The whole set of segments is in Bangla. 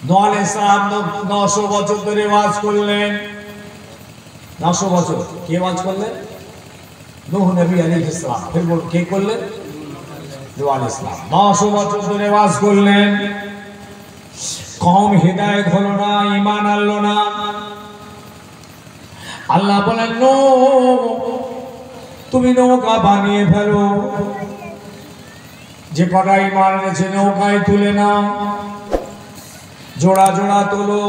নূহ আলাইহিস সালাম 900 বছর ধরে ওয়াজ করলেন। 900 বছর কে ওয়াজ করলেন? নূহ নবী আলাইহিস সালাম। ফির বল কে করলেন? নূহ আলাইহিস সালাম 900 বছর ধরে ওয়াজ করলেন। কওম হিদায়াত হলো না, ঈমান আনলো না। আল্লাহ বলেন নূহ তুমি নৌকা বানিয়ে ফেলো, যে কটা ঈমান এনেছে নৌকায় তুলে নাও, জোড়া জোড়া তোলো।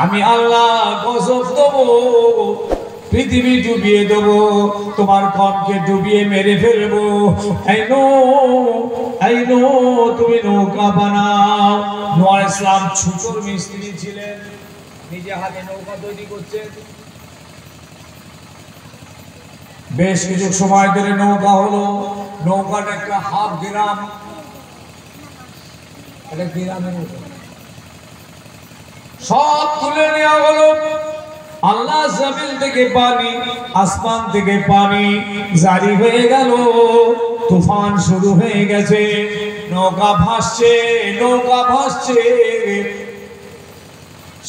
আমি আল্লাহ গজব দেবো, পৃথিবী ডুবিয়ে দেবো, তোমার কমকে ডুবিয়ে মেরে ফেলবো। এই নূহ তুমি নৌকা বানাও। নূহ আলাইহিস সালাম ছুতোর মিস্ত্রি ছিলেন, নিজে হাতে নৌকা তৈরি করছেন। বেশ কিছু সময় ধরে নৌকা হলো। নৌকাটা একটা হাফ গ্রাম, একটা গ্রামের মতো সব তুলে নেওয়া হলো। আল্লাহ জমিন থেকে পানি, আসমান থেকে পানি জারি হয়ে গেল, তুফান শুরু হয়ে গেছে, নৌকা ভাসছে, নৌকা ভাসছে।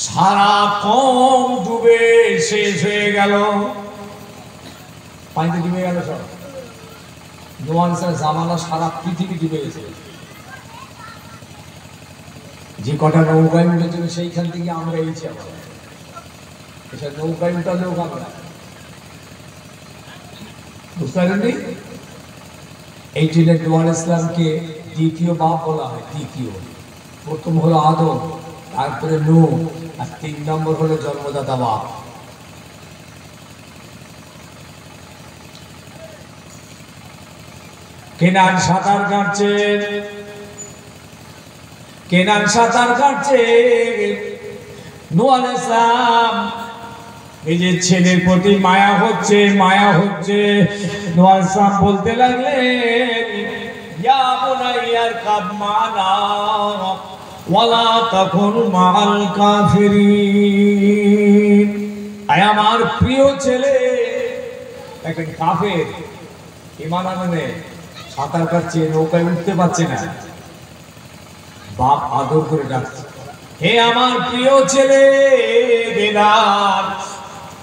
সারা কম ডুবে শেষ হয়ে গেল, পানিতে ডুবে গেল সব। নূহ আলাইহিস সালাম জামানা সারা পৃথিবী ডুবে গেছে। যে কটা নৌকায় উঠেছিল সেইখান থেকে আমরা এইছি। আবার এসব নৌকায় উঠালেও পাবে না, বুঝতে পারেননি? এই জন্য নূহ আলাইহিস সালামকে দ্বিতীয় বাপ বলা হয়। দ্বিতীয়, প্রথম হলো আদম, তারপরে নূহ, আর 3 নম্বর হলো জন্মদাতা বাপ। কেনান সাঁতার কাটছে, কেনান সাঁতার কাটছে। নূহ আলাইহিস সালাম নিজের ছেলের প্রতি মায়া হচ্ছে, মায়া হচ্ছে। নূহ আলাইহিস সালাম বলতে লাগলেন, ইয়া বুনাইয়া আরকাব মা'না ওয়ালা তাকুন মা'আল কাফিরিন। আয় আমার প্রিয় ছেলে, একজন কাফের, ঈমান আনে, সাঁতার কাটছে, নৌকায় উঠতে পারছে না। বাপ আদর করে ডাকছে, হে আমার প্রিয় ছেলে বেলাল,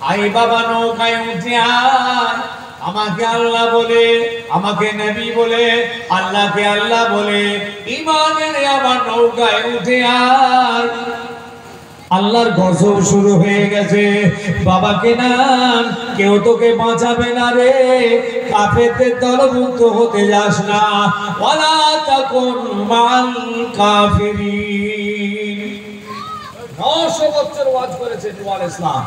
আয় বাবা নৌকায় উঠে আয়। আমাকে আল্লাহ বলে, আমাকে নবী বলে, আল্লাহকে আল্লাহ বলে ঈমানের আমার নৌকায় উঠে আয়। আল্লাহর গজব শুরু হয়ে গেছে। বাবাকে নাম, কেউ তোকে বাঁচাবে না রে, কাফেরদের দলভুক্ত হতে যাস না। ওয়ালা তাকুন মা'আল কাফিরিন। 900 বছর ওয়াজ করেছে নূহ আলাইহিস সালাম।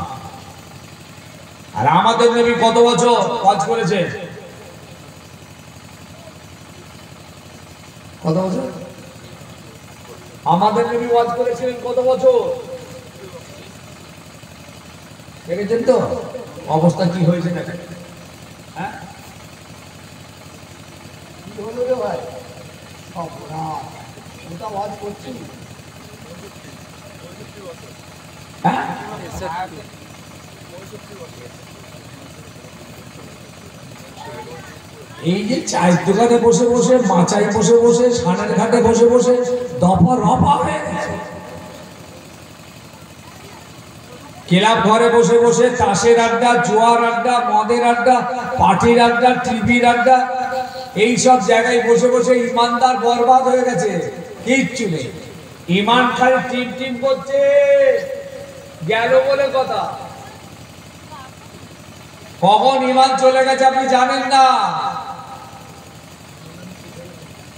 আর আমাদের নবী কত বছর ওয়াজ করেছে? কত বছর? আমাদের নবী ওয়াজ করেছিলেন কত বছর? দেখেছেন তো অবস্থা কি হয়েছে না? হ্যাঁ, কি হলো রে ভাই? ওটা ওয়াজ করছি। হ্যাঁ, এই যে চায়ের দোকানে বসে বসে, মাচায় বসে বসে, সানের ঘাটে বসে বসে দফা রফা হয়ে গেছে। ক্লাব ঘরে বসে বসে তাসের আড্ডা, জুয়ার আড্ডা, মদের আড্ডা, পার্টির আড্ডা, টিভির আড্ডা, এই সব জায়গায় বসে বসে ইমানদার বরবাদ হয়ে গেছে। কিচ্ছু নেই, ইমান খালি টিম টিম করছে, গেল বলে কথা। কখন ইমান চলে গেছে আপনি জানেন না।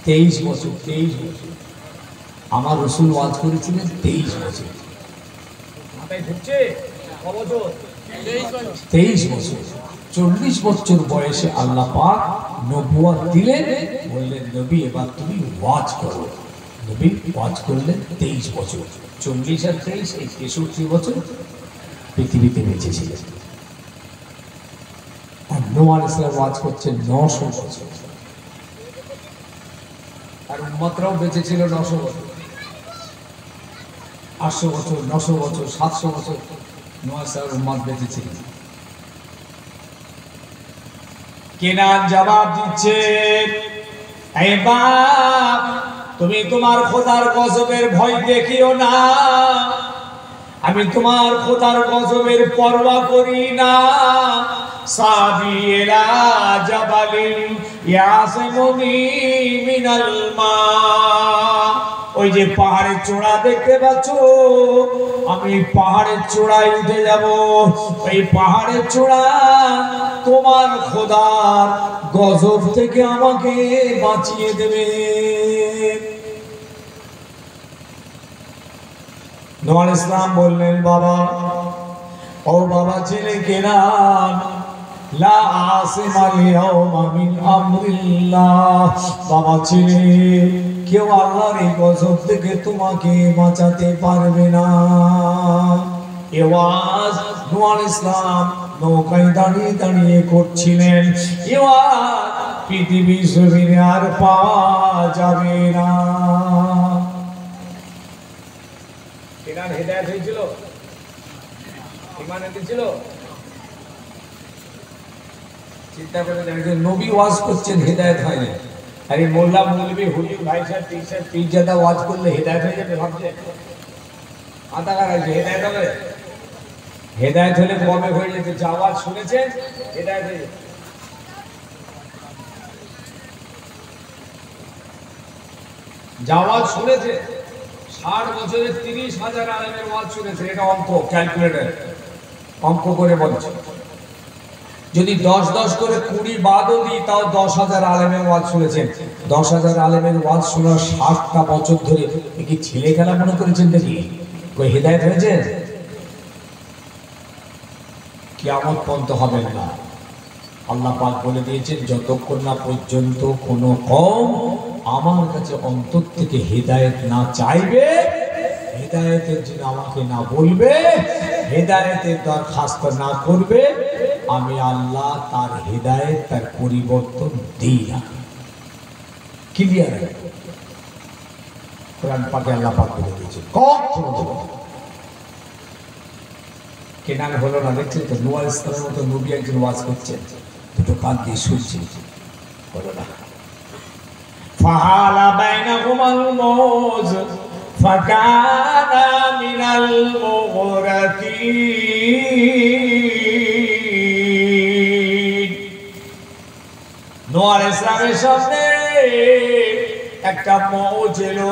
23 বছর, 23 বছর আমার রাসূল ওয়াজ করেছিলেন। 23 বছর মাথায় ঢুকছে? কত বছর? 23 বছর। 40 বছর বয়সে আল্লাহ পাক নবুয়ত দিলেন, বললেন নবী এবার তুমি ওয়াজ করো। নবী ওয়াজ করলেন 23 বছর। 40 আর 23 এই 63 বছর পৃথিবীতে বেঁচে ছিলেন। আর নূহ আলাইহিস সালাম ওয়াজ করছেন 900 বছর। আর উম্মতরাও বেঁচে ছিল 900 বছর, 800 বছর, 900 বছর, 700 বছর নূহ আলাইহিস সালামের উম্মত বেঁচে ছিল। কেনান জবাব দিচ্ছে, এই বাপ তুমি তোমার খোদার গজবের ভয় দেখিও না, আমি তোমার খোদার গজবের পরোয়া করি না। সাবিলা জাবালিন ইয়াসমুনি মিনাল মা, ওই যে পাহাড়ের চূড়া দেখতে পাচ্ছ, আমি পাহাড়ের চূড়ায় উঠে যাব, ওই পাহাড়ের চূড়া তোমার খোদার গজব থেকে আমাকে বাঁচিয়ে দেবে। নূহ আলাইহিস সালাম বললেন, বাবা, ও বাবা ছেলে কেনান, লা আসিমাল ইয়াওমা মিন আমরিল্লাহ, বাবা ছেলে, কেউ আল্লাহর এই গজব থেকে তোমাকে বাঁচাতে পারবে না। এ ওয়াজ নূহ আলাইহিস সালাম নৌকায় দাঁড়িয়ে দাঁড়িয়ে করছিলেন। এ ওয়াজ পৃথিবী জমিনে আর পাওয়া যাবে না। কেনান হেদায়েত হয়েছিল, ঈমান এনেছিল। চিন্তা করে দেখেন, নবী ওয়াজ করছেন, হেদায়েত হয় না। আরে মোল্লা মৌলবী হুজুর ভাই সাহেব পীরজাদা ওয়াজ করলে হেদায়েত হয়ে যাবে ভাবছে? মাথা খারাপ, হেদায়েত হবে? হেদায়েত হলে কবে হয়ে যেত? যা ওয়াজ শুনেছেন হেদায়েত হয়ে যেত। যা ওয়াজ শুনেছে, 60 বছরে 30,000 আলেমের ওয়াজ শুনেছে, এটা অঙ্ক, ক্যালকুলেটর অঙ্ক করে বলছে। যদি 10 করে 20 বাদও দিই, তাও 10,000 আলেমের ওয়াজ শুনেছেন। 10,000 আলেমের ওয়াজ শোনার 60টা বছর ধরে কি ছেলে খেলা মনে করেছেন নাকি? কই হেদায়েত হয়েছে? কিয়ামত পর্যন্ত হবে না। আল্লাহ পাক বলে দিয়েছেন, যতক্ষণ না পর্যন্ত কোনো কওম আমার কাছে অন্তর থেকে হেদায়েত না চাইবে, হেদায়েতের জন্য আমাকে না বলবে, হেদায়েতের দরখাস্ত না করবে, আমি আল্লাহ তার হেদায়েত, তার পরিবর্তন দিই না। ক্লিয়ার? কোরআন পাকে আল্লাহ পাক বলে দিয়েছে, কখনো দেব না। কেনান হলো না, দেখছেন তো? নূহ আলাইহিস সালামের মতো নবী একজন ওয়াজ করছেন, দুটো কান দিয়ে শুনছি, হলো না। ফাহালা বাইনাহুমাল মওজ ফাকানা মিনাল মুগরাকিন। নূহ আলাইহিস সালামের সামনে একটা মওজ এলো,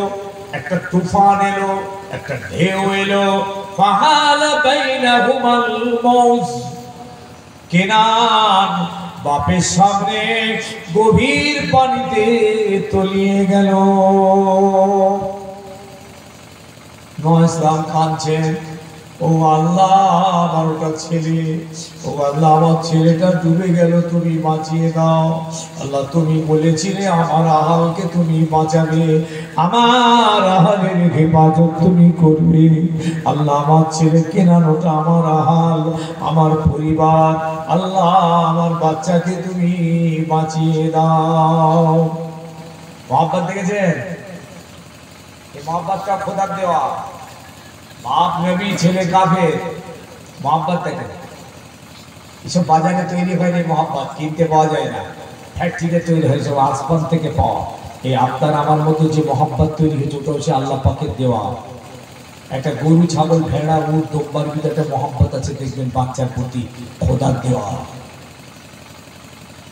একটা তুফান এলো, একটা ঢেউ এলো। ফাহালা বাইনাহুমাল মওজ, কেনান বাপের সামনে গভীর পানিতে তলিয়ে গেল। নূহ আলাইহিস সালাম কাঁদছেন, ও আল্লাহ, আমার ওটা ছেলে, ও আল্লাহ, আমার ছেলেটা ডুবে গেল, তুমি বাঁচিয়ে দাও। আল্লাহ, তুমি বলেছিলে আমার আহালকে তুমি বাঁচাবে, আমার আহালের হেফাজত তুমি করবে। আল্লাহ, আমার ছেলে কেনান, ওটা আমার আহাল, আমার পরিবার, আল্লাহ, আমার বাচ্চাকে তুমি বাঁচিয়ে দাও। মহব্বত দেখেছেন? এই মহব্বতটা খোদার দেওয়া। বাপ নবী, ছেলে কাফের, মহব্বত দেখেন। এসব বাজারে তৈরি হয়নি মহব্বত, কিনতে পাওয়া যায় না, ফ্যাক্টরিতে তৈরি হয়েছে, আসমান থেকে পাওয়া। এই আপনার আমার মধ্যে যে মহব্বত তৈরি হয়েছে, ওটা হচ্ছে আল্লাহ পাকের দেওয়া। একটা গরু, ছাগল, ভেড়া, উট, দোব্বার ভিতরে একটা মহব্বত আছে, দেখবেন বাচ্চার প্রতি, খোদার দেওয়া।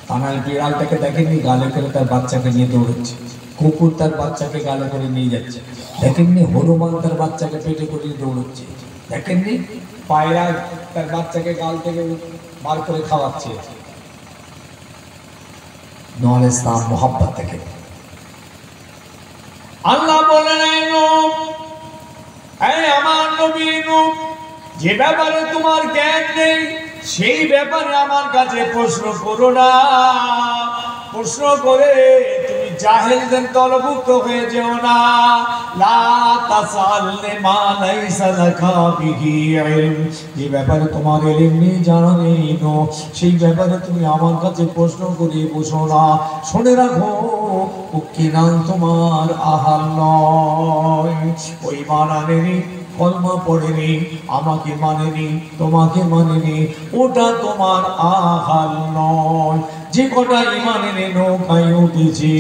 কানাল বিড়ালটাকে দেখেননি, গালে করে তার বাচ্চাকে নিয়ে দৌড়চ্ছে। কুকুর তার বাচ্চাকে গালে করে নিয়ে যাচ্ছে। দেখেননি হনুমান তার বাচ্চাকে পেটে করে দৌড়চ্ছে। দেখেননি পায়রা তার বাচ্চাকে গাল থেকে বার করে খাওয়াচ্ছে। নূহ আলাইহিস সালাম মহব্বত দেখেন। আল্লাহ বলেন, এই আমার নবী নূহ, যে ব্যাপারে তোমার জ্ঞান নেই, সেই ব্যাপারে আমার কাছে প্রশ্ন করো না। প্রশ্ন করে তুমি জাহেলদের দলভুক্ত হয়ে যেও না। লা তাসালনি মা লাইসা লাকা বিহি ইলম, যে ব্যাপারে তোমার ইলম নেই, জানা নেই, সেই ব্যাপারে তুমি আমার কাছে প্রশ্ন করে বসো না। শুনে রাখো, ও কেনান তোমার আহাল নয়। ওই মানানেনি, কলমা পড়েনি, আমাকে মানেনি, তোমাকে মানেনি, ওটা তোমার আহাল নয়। যে কটা ঈমান এনে নৌকায় উঠেছে,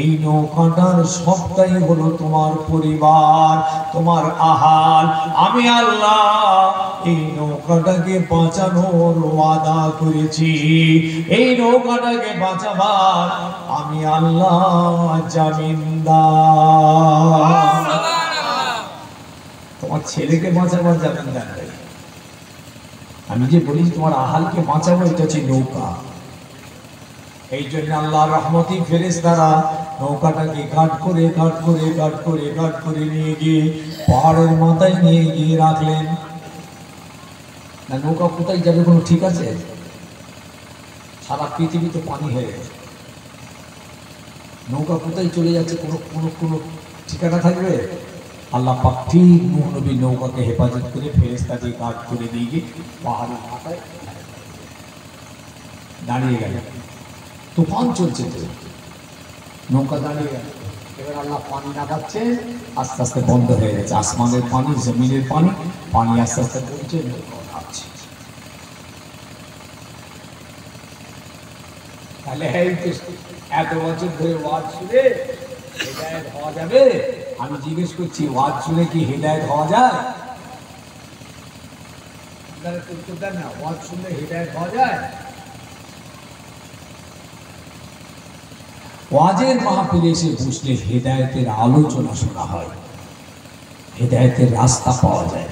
এই নৌকাটার সবটাই হলো তোমার পরিবার, তোমার আহাল। আমি আল্লাহ এই নৌকাটাকে বাঁচানোর ওয়াদা করেছি, এই নৌকাটাকে বাঁচাবার আমি আল্লাহ জামিনদার। তোমার ছেলেকে বাঁচাবার জামিনদার নেই। আমি যে বলি তোমার আহালকে বাঁচাবো, এটা হচ্ছে নৌকা। এই জন্য আল্লাহ রহমতি ফেরেশতারা নৌকাটাকে কাট করে নিয়ে গিয়ে পাহাড়ের মাথায় নিয়ে গিয়ে রাখলেন। না, নৌকা কোথায় যাবে কোনো ঠিক আছে? সারা পৃথিবীতে পানি হয়ে গেছে, নৌকা কোথায় চলে যাচ্ছে কোনো কোনো কোনো ঠিকানা থাকবে? আল্লাহ পাক ঠিক নূহ নবী নৌকাকে হেফাজত করে ফেরেশতাকে কাট করে নিয়ে গিয়ে পাহাড়ের মাথায় দাঁড়িয়ে গেল। তুফান চলছে, তো নৌকা দাঁড়িয়ে গেল। এবার আল্লাহ পানি নামাচ্ছে, আস্তে আস্তে বন্ধ হয়ে গেছে। আসমানের পানি, জমিনের পানি, পানি আস্তে আস্তে পড়ছে, নৌকা নামছে। তাহলে এত বছর ধরে ওয়াজ শুনে হিদায়াত হওয়া যাবে? আমি জিজ্ঞেস করছি, ওয়াজ শুনে কি হিদায়াত হওয়া যায়? আপনারা উত্তর দেন না, ওয়াজ শুনলে হিদায়াত হওয়া যায়? ওয়াজের মাহফিলে এসে বসলে হেদায়েতের আলোচনা শোনা হয়, হেদায়েতের রাস্তা পাওয়া যায়,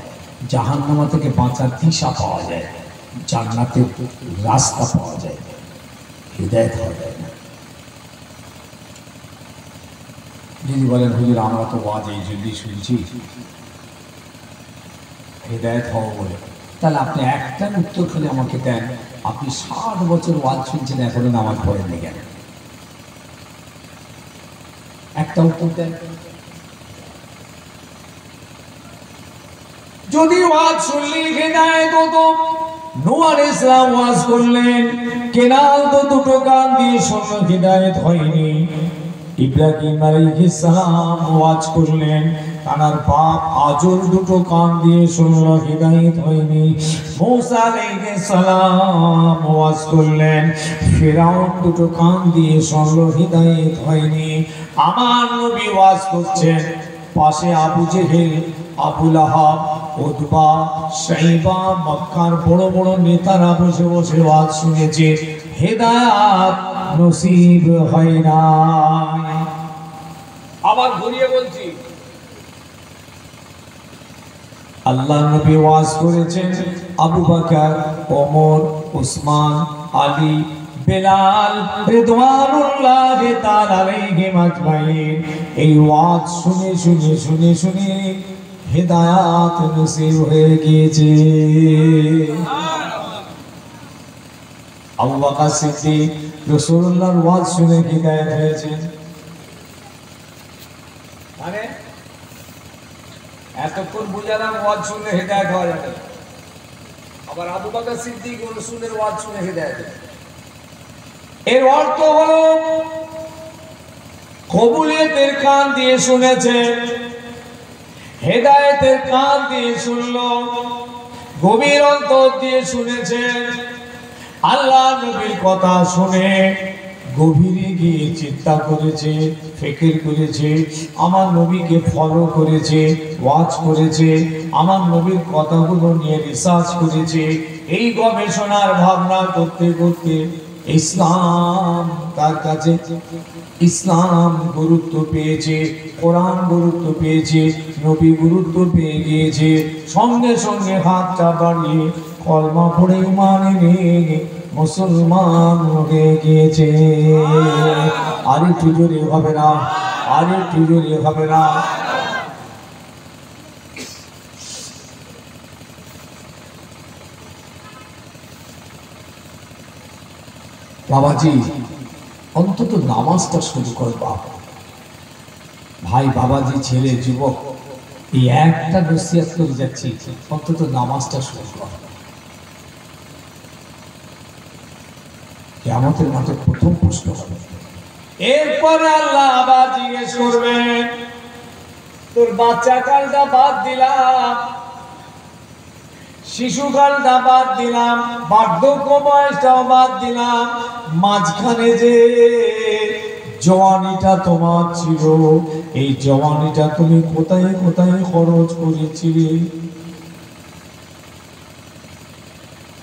জাহান্নাম থেকে বাঁচার দিশা পাওয়া যায়, জান্নাতের রাস্তা পাওয়া যায়, হেদায়েত হওয়া যায় না। যদি বলেন হুজুর আমরা তো ওয়াজ এই জন্যই শুনছি হেদায়েত হওয়া বলে, তাহলে আপনি একটা উত্তর খালি আমাকে দেন, আপনি 60 বছর ওয়াজ শুনছেন, এখনো নামাজ পড়েননি কেন? একটা উত্তর দেন। যদি ওয়াজ শুনলে হেদায়েত হতো, নূহ আলাইহিস সালাম ওয়াজ করলেন, কেনাল তো দুটো কান দিয়ে শুনলো, হেদায়েত হয়নি। ইব্রাহিম আলাইহিস সালাম ওয়াজ করলেন, তার বাপ আজর দুটো কান দিয়ে শুনলো, হেদায়েত হয়নি। মূসা আলাইহিস সালাম ওয়াজ করলেন, ফিরআউন দুটো কান দিয়ে শুনলো, হেদায়েত হয়নি। আমার নবী ওয়াজ করছেন, পাশে আবু জেহেল, আবু লাহাব, উতবা, শাইবা, মক্কার বড় বড় নেতারা বসে বসে ওয়াজ শুনেছে, হেদায়েত নসিব হয় না। আবার ঘুরিয়ে বলছি, আল্লাহ নবী ওয়াজ করেছেন, আবু বকর, ওমর, উসমান, আলী, বেলাল রিদওয়ানুল্লাহি তাআলা আলাইহিম আজমাইন এই ওয়াজ শুনে শুনে শুনে শুনে হেদায়েত নসিব হয়ে গিয়েছে। আবু বকর সিদ্দিক রাসূলুল্লাহর ওয়াজ শুনে হেদায়েত হয়েছে। মানে এতক্ষণ বুঝালাম ওয়াজ শুনে হেদায়েত হওয়া যাবে, আবার আবু বকর সিদ্দিক রাসূলের ওয়াজ শুনে হেদায়েত। এর অর্থ হলো কবুলিয়তের কান দিয়ে শুনেছে, হেদায়েতের কান দিয়ে শুনলো, গভীর অন্তর দিয়ে শুনেছে, আল্লাহ নবীর কথা শুনে গভীরে গিয়ে চিন্তা করেছে, ফিকির করেছে, আমার নবীকে ফলো করেছে, ওয়াজ করেছে, আমার নবীর কথাগুলো নিয়ে রিসার্চ করেছে। এই গবেষণার ভাবনা করতে করতে ইসলাম তার কাছে, ইসলাম গুরুত্ব পেয়েছে, কোরআন গুরুত্ব পেয়েছে, নবী গুরুত্ব পেয়ে গিয়েছে। সঙ্গে সঙ্গে হাতটা বাড়িয়ে কলমা পড়ে ঈমান এনে মুসলমান হয়ে গিয়েছে। আর একটু জোরে হবে না, আর একটু জোরে হবে না। বাবাজি অন্তত নামাজটা শুরু কর বাপ, ভাই, বাবাজি, ছেলে, যুবক, এই একটা নসিহত করে যাচ্ছি, অন্তত নামাজটা শুরু কর। কিয়ামতের মাঠে প্রথম প্রশ্ন হবে, এরপরে আল্লাহ আবার জিজ্ঞেস করবেন, তোর বাচ্চা কালটা বাদ দিলাম, শিশুকালটা বাদ দিলাম, বার্ধক্য বয়সটাও বাদ দিলাম, মাঝখানে যে জওয়ানিটা তোমার ছিল, এই জওয়ানিটা তুমি কোথায় কোথায় খরচ করেছিলে?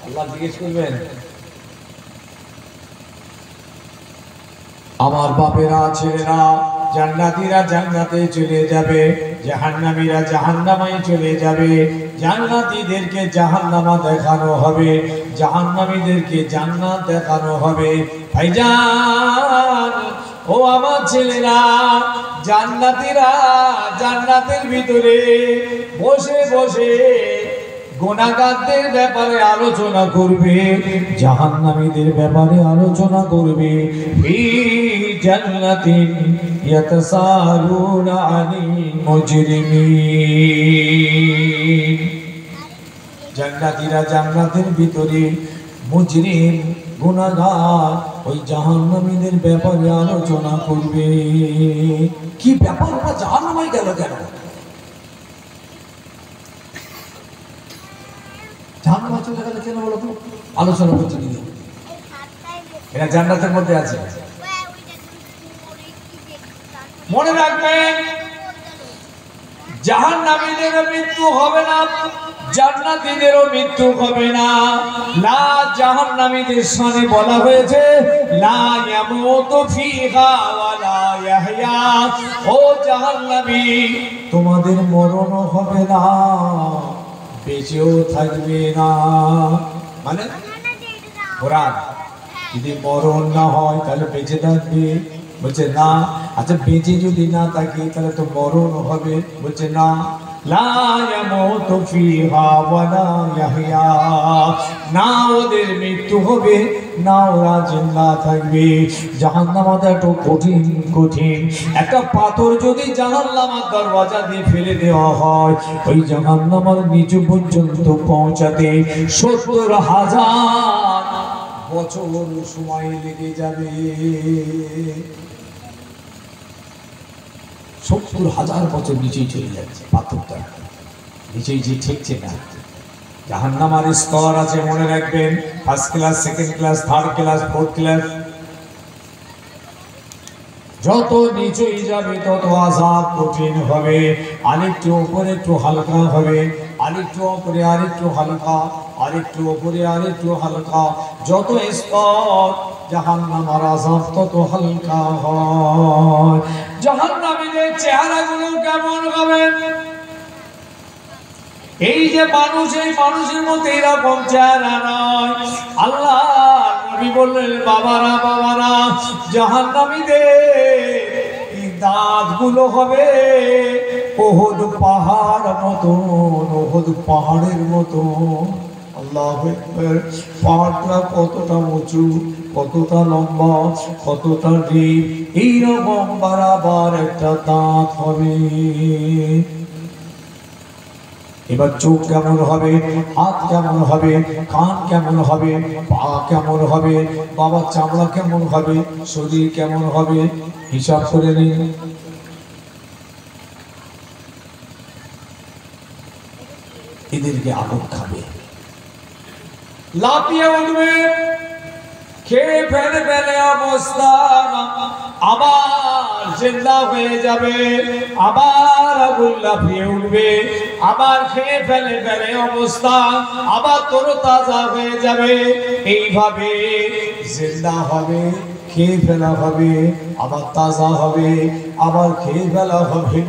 আল্লাহ জিজ্ঞেস করবেন। আমার বাপেরা ছেলেরা জান্নাতীরা জান্নাতে চলে যাবে, জাহান্নামীরা জাহান্নামায় চলে যাবে। জান্নাতীদেরকে জাহান্নামা দেখানো হবে, জাহান্নামীদেরকে জান্নাত দেখানো হবে। ভাইজান ও আমার ছেলেরা, জান্নাতীরা জান্নাতের ভিতরে বসে বসে গুনাহগারদের ব্যাপারে আলোচনা করবে, জাহান্নামীদের ব্যাপারে আলোচনা করবে। ফি জান্নাতিন ইয়াতাসালুনা আনিল মুজরিমিন। জান্নাতীরা জান্নাতের ভিতরে মুজরিম গুনাহগার ওই জাহান্নামীদের ব্যাপারে আলোচনা করবে। কি ব্যাপার, ওরা জাহান্নামে গেল কেন? জাহান্নামে চলে গেল কেন বলো তো? আলোচনা করছে কি? এরা জান্নাতের মধ্যে আছে। মনে রাখবেন, জাহান্নামীদেরও মৃত্যু হবে না, জান্নাতীদেরও মৃত্যু হবে না। লা জাহান্নামীদের শানে বলা হয়েছে লা ইয়ামুতু ফিহা ওয়া লা ইয়াহইয়া। ও জাহান্নামী, তোমাদের মরণও হবে না, বেঁচেও থাকবে না। মানে ওরা যদি মরণ না হয় তাহলে বেঁচে থাকবে? বলছে না। আচ্ছা বেঁচে যদি না থাকে তাহলে তো মরণ হবে? বলছে না। লা ইয়ামুতু ফিহা ওয়া লা ইয়াহইয়া, না ওদের মৃত্যু হবে না ওরা জিন্দা থাকবে। জাহান্নামটা একটু কঠিন কঠিন। একটা পাথর যদি জাহান্নামের দরওয়াজা দিয়ে ফেলে দেওয়া হয়, ওই জাহান্নামের নিচু পর্যন্ত পৌঁছাতে ৭০,০০০ বছর সময় লেগে যাবে। ৭০,০০০ বছর নিচেই চলে যাচ্ছে পাথরটা, নিচেই যে ঠেকছে না। জাহান্নামের স্তর আছে, মনে রাখবেন। First class, second class, third class, fourth class. যত নিচেই যাবে তত আযাব কঠিন হবে। আরেকটু উপরে একটু হালকা হবে, আরেকটু উপরে আরেকটু হালকা, আরেকটু উপরে আরেকটু হালকা। যত স্তর জাহান্নামের আযাব তত হালকা হয়। জাহান্নামীদের চেহারাগুলো কেমন হবে? এই যে মানুষ, এই মানুষের মধ্যে এরকম চেহারা নয়। আল্লাহ নবী বললেন, বাবারা বাবারা, জাহান্নামীদের এই দাঁতগুলো হবে উহুদ পাহাড় মতন, উহুদ পাহাড়ের মতন। আল্লাহু আকবার। পাহাড়টা কতটা উঁচু, কতটা লম্বা, কতটা ডিপ, এইরকম বারাবার একটা দাঁত হবে। এবার চোখ কেমন হবে, হাত কেমন হবে, কান কেমন হবে, পা কেমন হবে, বাবার চামড়া কেমন হবে, শরীর কেমন হবে, হিসাব করে নিন। এদেরকে আগুন খাবে, লাফিয়ে উঠবে, খেয়ে ফেলে ফেলে অবস্থা, আবার জিন্দা হয়ে যাবে, আবার আগুন লাফিয়ে উঠবে, আবার খেয়ে ফেলে ফেলে অবস্থা, আবার তরতাজা হয়ে যাবে। এইভাবে জিন্দা হবে, খেয়ে ফেলা হবে, আবার তাজা হবে, আবার খেয়ে ফেলা হবে।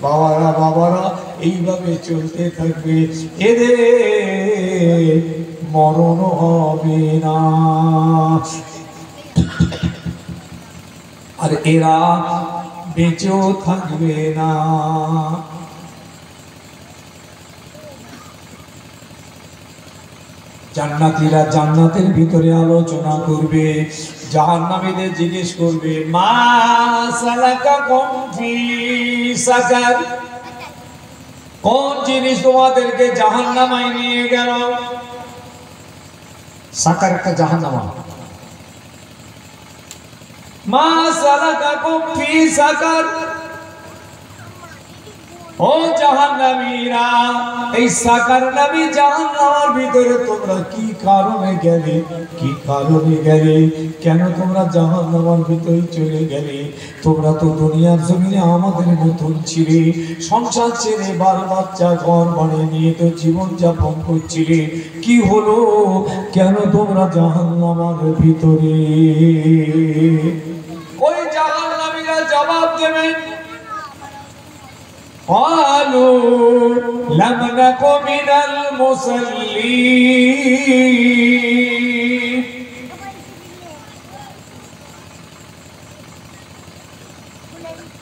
বাবারা বাবারা, এইভাবে চলতে থাকবে। এদের মরণ হবে না, আর এরা বেঁচেও থাকবে না। জান্নাতীরা জান্নাতের ভিতরে আলোচনা করবে, জাহান্নামীদের জিজ্ঞেস করবে, মা সালাকাকুম ফি সাকার, কোন জিনিস তোমাদেরকে জাহান্নামায় নিয়ে গেল? সাকার একটা জাহান্নামা। মা সালাকাকুম ফি সাকার, ও জাহান্নামীরা, এই সাকার নামী জাহান্নামের ভিতরে তোমরা কি কারণে গেলে, কি কারণে গেলে, কেন তোমরা জাহান্নামের ভিতরে চলে গেলে? তোমরা তো দুনিয়ার জমিনে আমাদের মতন ছিলে, সংসার ছেড়ে বাল বাচ্চা ঘর বাড়ি নিয়ে তো জীবন যাপন করছিলে, কি হলো? কেন তোমরা জাহান্নামের ভিতরে? ওই জাহান্নামীরা জবাব দেবে, قالوا لم نك من المصلين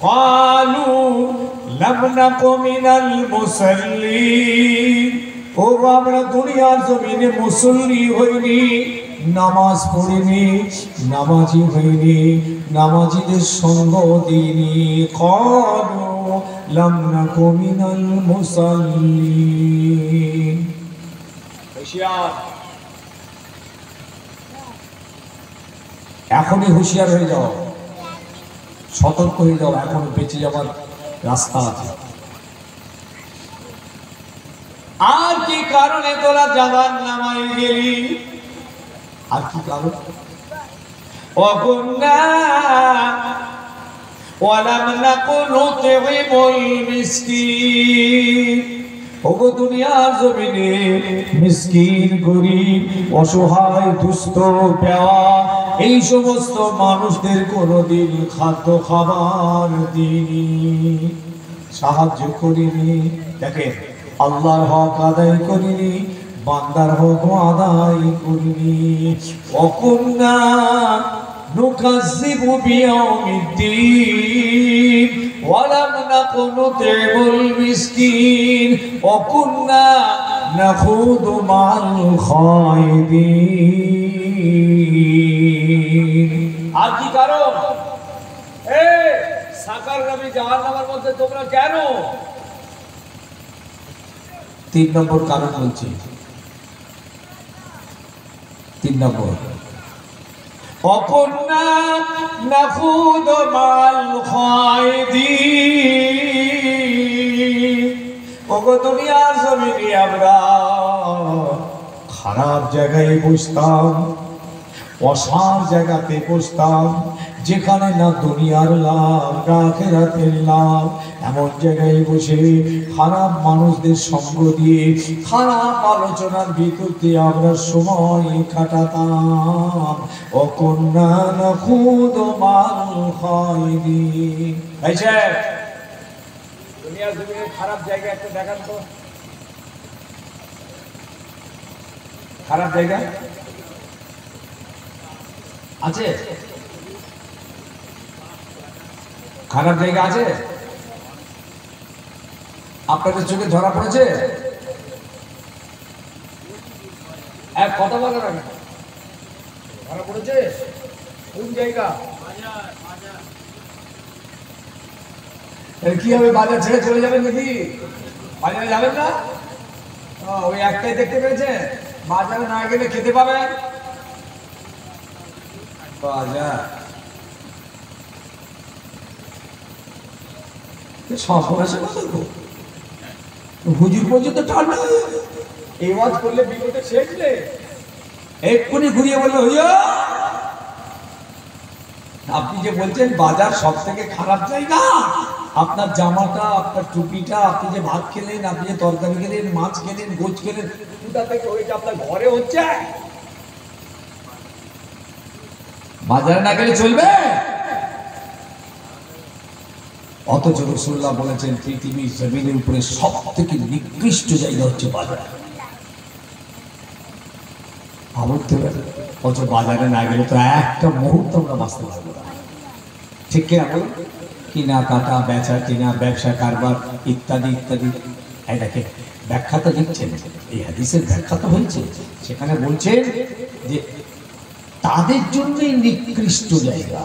قالوا لم نك من المصلين ও আমরা দুনিয়ার জমিনে মুসল্লি হইনি, নামাজ পড়িনি, নামাজি হইনি, নামাজিদের সঙ্গ দিইনি। ক্বালু লাম নাকু মিনাল মুসাল্লিন। হুঁশিয়ার, এখনই হুঁশিয়ার হয়ে যাও, সতর্ক হয়ে যাও, এখনো বেঁচে যাওয়ার রাস্তা আছে। আর কি কারণে তোরা জাহান্নামে গেলি? আর কি কারণ? ওয়াকুন্না ওয়ালাম নাকু নুতঈমুল মিসকিন। ওগো দুনিয়ার জমিনে মিসকিন, গরীব, অসহায়, দুস্থ, বেওয়া এই সমস্ত মানুষদের কোনোদিন খাদ্য খাবার দিইনি, সাহায্য করিনি। দেখেন, আল্লাহর হক আদায় করিনি, বান্দার হক আদায় করিনি। ওয়াকুন্না নুকাজ্জিবু বিয়াউমিদ্দিন ওয়ালাম নাকু নুতঈমুল মিসকিন ওয়াকুন্না নাখুদু মাল খায়দিন। আর কি কারণ? সাকার নবী জাহান্নামের মধ্যে তোমরা কেন? 3 নম্বর কারণ বলছি, 3 নম্বর, وَكُنَّا نَخُوضُ مَعَ الْخَائِضِينَ। ওগো দুনিয়ার জমিনে আমরা খারাপ জায়গায় বসতাম, অসার জায়গাতে বসতাম, যেখানে না দুনিয়ার লাভ না আখিরাতের লাভ, এমন জায়গায় বসে খারাপ মানুষদের সঙ্গ দিয়ে, খারাপ আলোচনার ভিতর দিয়ে আমরা সময় কাটাতাম। ওয়াকুন্না নাখুদু মাল খায়দিন। দুনিয়ার জমিনে খারাপ জায়গা একটা দেখান তো, খারাপ জায়গা আছে? খারাপ জায়গা আছে? আপনাদের চোখে ধরা পড়েছে? এক কথা বলো না, ধরা পড়েছে? কোন জায়গা? কি হবে, বাজার ছেড়ে চলে যাবেন নাকি? বাজারে যাবেন না? ওই একটাই দেখতে পেয়েছে, বাজারে না গেলে খেতে পাবেন। বাজার হুজুর পর্যন্ত ঠান্ডা এই ওয়াজ করলে বিপদে শেষ নেই। এক্ষুনি ঘুরিয়ে বললো, আপনি যে বলছেন বাজার সব থেকে খারাপ জায়গা, আপনার জামাটা, আপনার টুপিটা, আপনি যে ভাত খেলেন, আপনি যে তরকারি খেলেন, মাছ খেলেন, গোছ খেলেন, কোথা থেকে ওইটা আপনার ঘরে হচ্ছে? বাজারে না গেলে চলবে? অথচ রাসূলুল্লাহ বলেছেন পৃথিবীর জমিনের উপরে সব থেকে নিকৃষ্ট জায়গা হচ্ছে বাজার। অথচ বাজারে না গেলে তো একটা মুহূর্ত আমরা বাঁচতে পারবো না, ঠিক কিনা বলুন? কিনা কাটা, বেচা কিনা, ব্যবসা কারবার ইত্যাদি ইত্যাদি। এটাকে ব্যাখ্যা তো দিচ্ছেন, এই হাদিসের ব্যাখ্যা তো হয়েছে, সেখানে বলছেন যে তাদের জন্যই নিকৃষ্ট জায়গা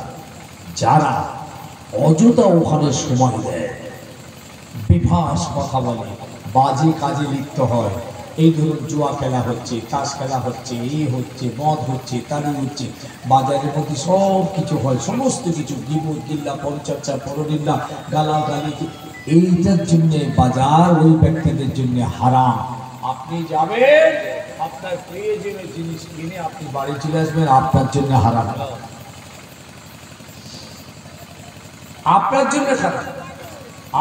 যারা অযথা ওখানে সময় দেয়, বিভাস কথা বলে, বাজে কাজে লিপ্ত হয়। এই ধরুন জুয়া খেলা হচ্ছে, তাস খেলা হচ্ছে, এই হচ্ছে, মদ হচ্ছে, তালি হচ্ছে, বাজারের মধ্যে সব কিছু হয়, সমস্ত কিছু গিবত, গিল্লা, পরচর্চা, পরনিন্দা, গালাগালি, এইটার জন্য বাজার ওই ব্যক্তিদের জন্য হারাম। আপনি যাবেন, আপনার প্রয়োজনীয় জিনিস কিনে আপনি বাড়ি চলে আসবেন, আপনার জন্য হারাম, আপনার জন্য খারাপ।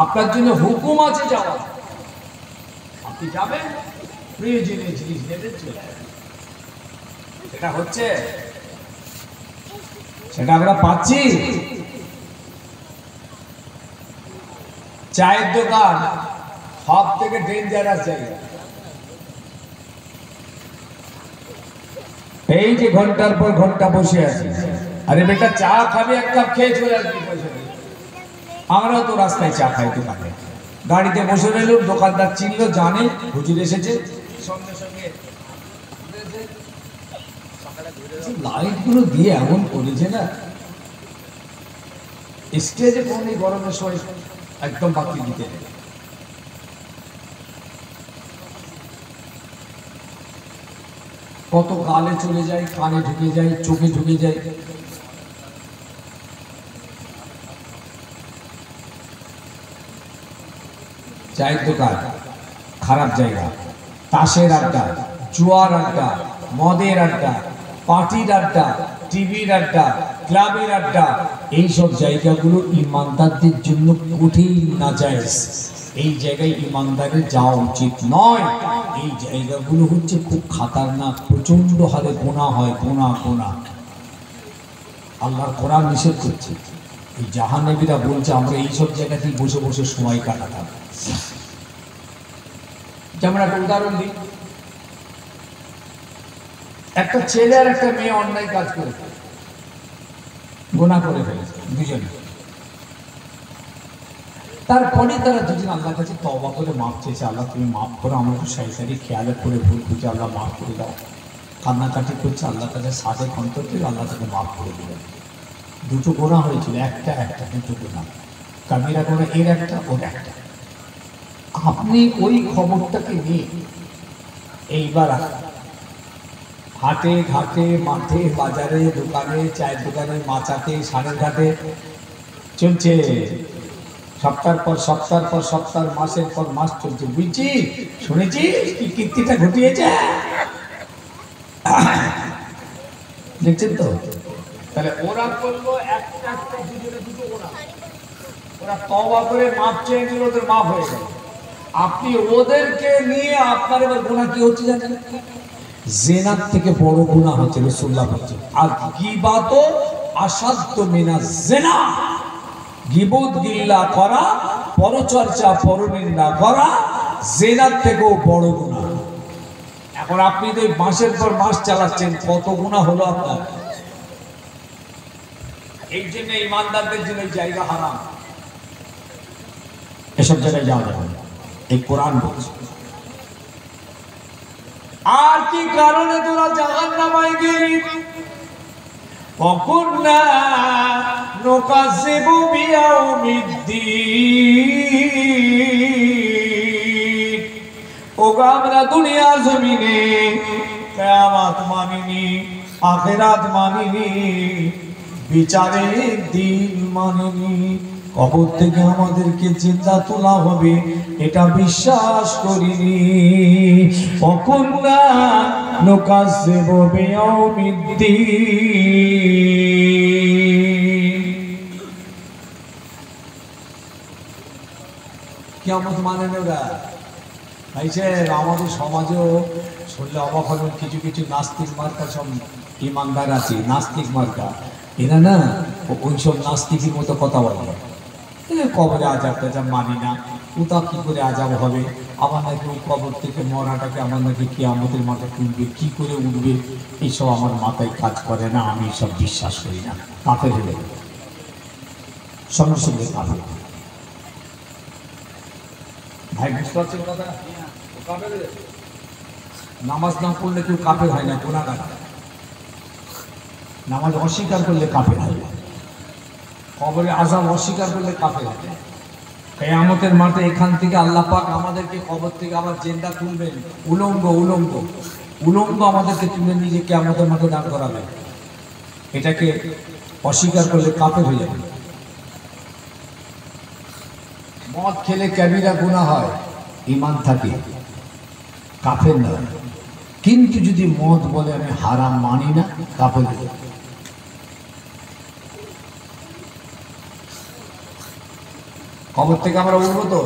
আপনার জন্য হুকুম আছে যাওয়া, আপনি যাবেন প্রয়োজনীয় জিনিস নিয়ে চলে আসবেন। সেটা হচ্ছে, সেটা আমরা পাচ্ছি। চায়ের দোকান সব থেকে ডেঞ্জারাস জায়গা। এই যে ঘন্টার পর ঘন্টা বসে আছি, আরে বেটা চা খাবে, এক কাপ খেয়ে চলে আসবি পয়সা দিয়ে। আমরাও তো রাস্তায় চা খাই, দোকানে গাড়িতে বসে রইল, দোকানদার চিনলো, জানে হুজুর এসেছে, সঙ্গে সঙ্গে লাইট গুলো দিয়ে এমন করেছে না, স্টেজে কোন গরমের সময় একদম বাকি দিতে। কত গালে চলে যায়, কানে ঢুকে যায়, চোখে ঢুকে যায়। চায়ের দোকান খারাপ জায়গা, তাসের আড্ডা, জুয়ার আড্ডা, মদের আড্ডা, পার্টির আড্ডা, টিভির আড্ডা, ক্লাবের আড্ডা, এইসব জায়গাগুলো ইমানদারদের জন্য কঠিন নাজায়েজ। এই জায়গায় ইমানদারের যাওয়া উচিত নয়। এই জায়গাগুলো হচ্ছে খুব খাতারনাক, প্রচন্ড হারে গোনা হয়, গোনা গোনা। আল্লাহর কোরআন নিষেধ করছে। এই জাহান্নামীরা বলছে আমরা এইসব জায়গাতেই বসে বসে সময় কাটাতাম। যেমন একটা উদাহরণ দিই, একটা ছেলে আর একটা মেয়ে অন্যায় কাজ করে গোনা করে ফেলেছে দুজনে। তারপরে তারা দুজন আল্লাহর কাছে তওবা করে মাফ চেয়েছে, আল্লাহ তুমি মাফ করো, আমরা একটু সারি খেয়ালে করে ভুল করছি, আল্লাহ মাফ করে দাও। কান্নাকাটি করছে, আল্লাহর কাছে সাথে অন্তর থেকে আল্লাহ তাকে মাফ করে দিলেন। দুটো গোনা হয়েছিল, একটা দুটো গোনা, কাবিরা গোনা এর একটা, ওর একটা। আপনি ওই খবরটাকে নিয়ে এইবার হাটে ঘাটে, মাঠে, বাজারে, দোকানে, চায়ের দোকানে, মাচাতে, সারের ঘাটে চলছে, সপ্তাহ পর সপ্তাহ পর সপ্তাহ, মাসের পর মাস চলছে। বুঝছি, শুনেছি কি কীর্তিটা ঘটিয়েছে, দেখছেন তো? তাহলে ওরা করলো একটা দুজনে দুটো গোনা, ওরা তওবা করে মাপ চেয়ে নিল, ওদের মাপ হয়ে গেল। আপনি ওদেরকে নিয়ে আপনার এবার গোনা কি হচ্ছে জানেন? জিনার থেকে বড় গুনাহ হচ্ছে, রাসূলুল্লাহ বলেছেন, আর গীবাত আসাদ্দ মিনাজ জিনা। গীবত গিল্লা করা, পরচর্চা, পরনিন্দা করা জিনার থেকেও বড় গুনাহ। এখন আপনি তো মাসের পর মাস চালাচ্ছেন, কত গুনাহ হলো আপনার। এই জন্য ইমানদারদের জন্য এই জায়গা হারাম, এসব জায়গায় যাওয়া যাবে না, এই কোরআন বলছে। আর কি কারণে তোরা জাহান্নামে গেলি? ওকুন্না নুকাযিবু বিয়াউমিদ্দিন। ওগো আমরা দুনিয়ার জমিনে কিয়ামত মানিনি, আখিরাত মানিনি, বিচারের দিন মানিনি। কবর থেকে আমাদেরকে জিন্দা তোলা হবে এটা বিশ্বাস করিনি। ওকুন্না নুকাযিবু বিয়াউমিদ্দিন। কিয়ামত মানে ওরা ভাইছে। আমাদের সমাজেও শুনলে অবাক হবেন, কিছু কিছু নাস্তিক মার্কা সব ইমানদার আছে, নাস্তিক মার্কা। এরা না ওইসব নাস্তিকের মতো কথা বলে, কবরে আজাব টাজাব মানি না, ওটা কি করে আজাব হবে, আমার নাকি ওই কবর থেকে মরাটাকে আমার নাকি কিয়ামতের মাথায় তুলবে, কি করে উঠবে, এইসব আমার মাথায় কাজ করে না, আমি সব বিশ্বাস করি না। কাফের হয়ে গেল, সঙ্গে সঙ্গে কাফের। ভাই বুঝতে পারছেন কথা? নামাজ না পড়লে কেউ কাফের হয় না, গুনাহগার। নামাজ অস্বীকার করলে কাফের হয়, কবরে আযাব অস্বীকার করলে কাফের হয়। কিয়ামতের মাঠে এখান থেকে আল্লাহ পাক আমাদেরকে কবর থেকে আবার জিন্দা তুলবেন, উলঙ্গ উলঙ্গ উলঙ্গ আমাদেরকে তুলে নিয়ে কিয়ামতের মাঠে দাঁড় করাবেন। এটাকে অস্বীকার করলে কাফের হয়ে যাবে। মদ খেলে কবিরা গুনাহ হয়, ঈমান থাকে, কাফের নয়। কিন্তু যদি মদ বলে আমি হারাম মানি না, কাফের। কবর থেকে আমরা উঠবো তো,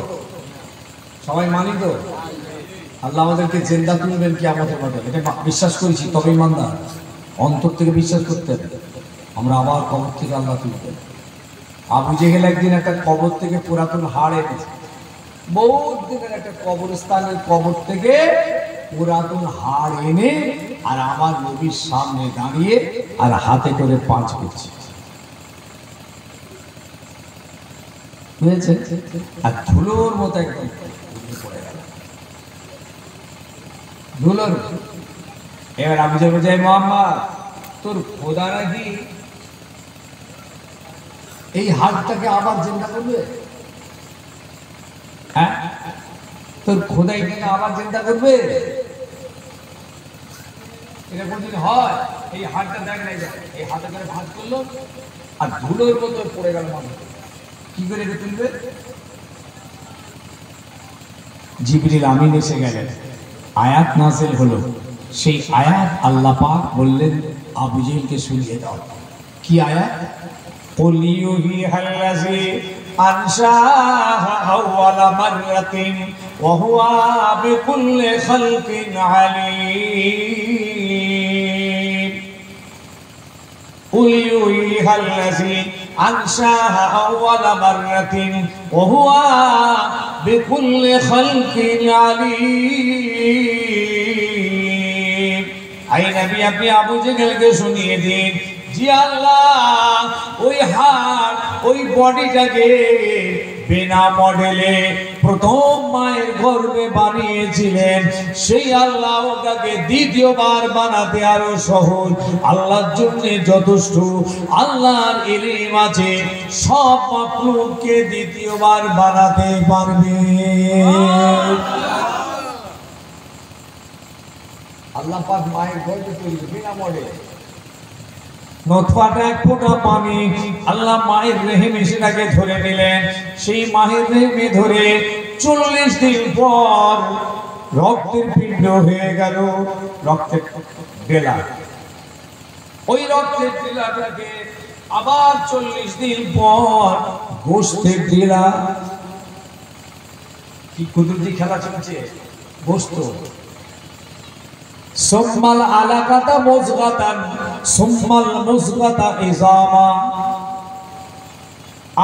সবাই মানি তো? আল্লাহ আমাদেরকে জিন্দা তুলবেন কিয়ামতের মাঠে, এটা বিশ্বাস করেছি, তবে ইমানদার। অন্তর থেকে বিশ্বাস করতে হবে। আমরা আবার কবর থেকে আল্লাহ তুলবেন। আবু জেহেল একদিন একটা কবর থেকে পুরাতন হাড় এনেছে, বহুত দিনের একটা কবরস্থানের কবর থেকে পুরাতন হাড় এনে আর আমার নবীর সামনে দাঁড়িয়ে আর হাতে করে পাঁচ করছে। বুঝেছে? আর ধুলোর মতো একদম পড়ে গেল, ধুলোর। এবার আবু জেহেল বলছে, মুহাম্মদ, তোর খোদা নাকি এই হাড়টাকে আবার জিন্দা করবে? হ্যাঁ, তোর খোদা এটাকে আবার জিন্দা করবে? এটা কোনদিন হয়? এই হাড়টা দেখ নাই, এই হাতে করে ভাঁজ করলো আর ধুলোর মতো পড়ে গেল মানুষ। কি করে এটা তুলবে? জিবরিল আমিন এসে গেলেন, আয়াত নাযিল হলো। সেই আয়াত আল্লাহ পাক বললেন আবু জেহেলকে শুনিয়ে দাও। কি আয়াত? قل يحييها الذي أنشأها أول مرة وهو بكل خلق عليم. قل يحييها الذي أنشأها أول مرة وهو بكل خلق عليم. أي نبي আপনি আবু জেহেলকে শুনিয়ে দিন, জি আল্লাহ ওই হাড়, ওই বডিটাকে বিনা মডেলে প্রথম মায়ের গর্ভে বানিয়েছিলেন, সেই আল্লাহ ওটাকে দ্বিতীয়বার বানাতে আরো সহজ, আল্লাহর জন্য যথেষ্ট। আল্লাহর ইলম আছে, সব মাখলুককে দ্বিতীয়বার বানাতে পারবে। আল্লাহ পাক মায়ের গর্ভে তৈরি বিনা মডেল। নতফাটা এক ফোঁটা পানি আল্লাহ মায়ের রেহেমে সেটাকে ধরে নিলেন। সেই মায়ের রেহেমে ধরে 40 দিন পর রক্তের পিণ্ড হয়ে গেল, রক্তের ডেলা। ওই রক্তের ডেলাটাকে আবার 40 দিন পর গোশতের ডেলা। কি কুদরতি খেলা চলছে! গোশত সুম্মাল আলাকাতা মুজগাতান সুম্মাল মুজগাতা ইজামা।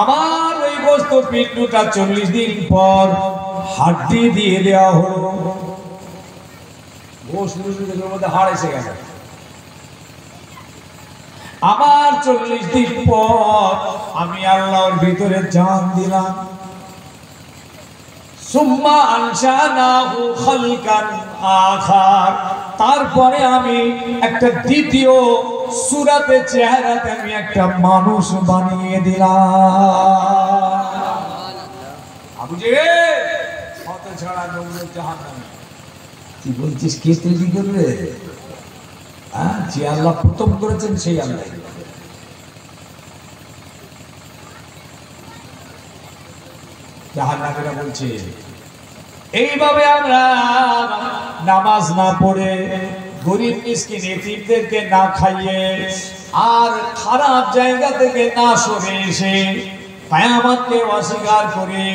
আবার ওই গোশত পিণ্ডটা 40 দিন পর হাড্ডি দিয়ে দেওয়া হলো। গোশতের মধ্যে হাড় এসে গেল। আবার 40 দিন পর আমি আল্লাহর ভিতরে জান দিলাম। সুম্মা আনশানাহু খালকান আখার। তারপরে আমি একটা দ্বিতীয় সূরাতে চেহারাতে আমি একটা মানুষ বানিয়ে দিলাম। আবু জেহেল কত ছাড়া নমরুদ জাহান্নামে। কি বলছিস? কে তৈরি করবে? হ্যাঁ, যে আল্লাহ প্রথম করেছেন সেই আল্লাহ। জাহান্নামীরা বলছে এইভাবে আমরা নামাজ না পড়ে, গরিব মিসকিন এতিমদেরকে না খাইয়ে, আর খারাপ জায়গা থেকে না সরে এসে কিয়ামতকে অস্বীকার করে